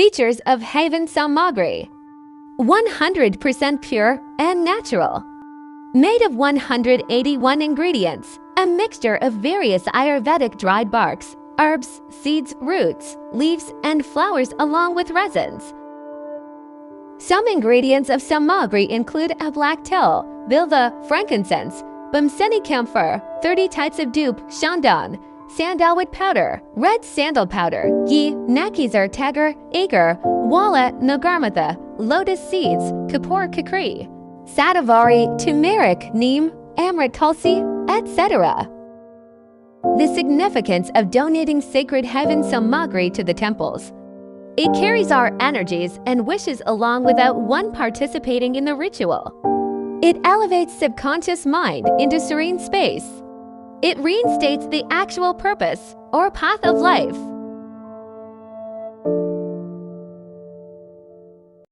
Features of HAVAN SAMAGRI: 100% pure and natural. Made of 181 ingredients, a mixture of various Ayurvedic dried barks, herbs, seeds, roots, leaves, and flowers along with resins. Some ingredients of Samagri include a black till, bilva, frankincense, bamseni camphor, 30 types of dupe, shandan, sandalwood powder, red sandal powder, ghee, nakizar tagar, agar, wala, nagarmatha, lotus seeds, kapoor kakri, sadavari, turmeric, neem, amrit tulsi, etc. The significance of donating sacred HAVAN Samagri to the temples. It carries our energies and wishes along without one participating in the ritual. It elevates subconscious mind into serene space. It reinstates the actual purpose or path of life.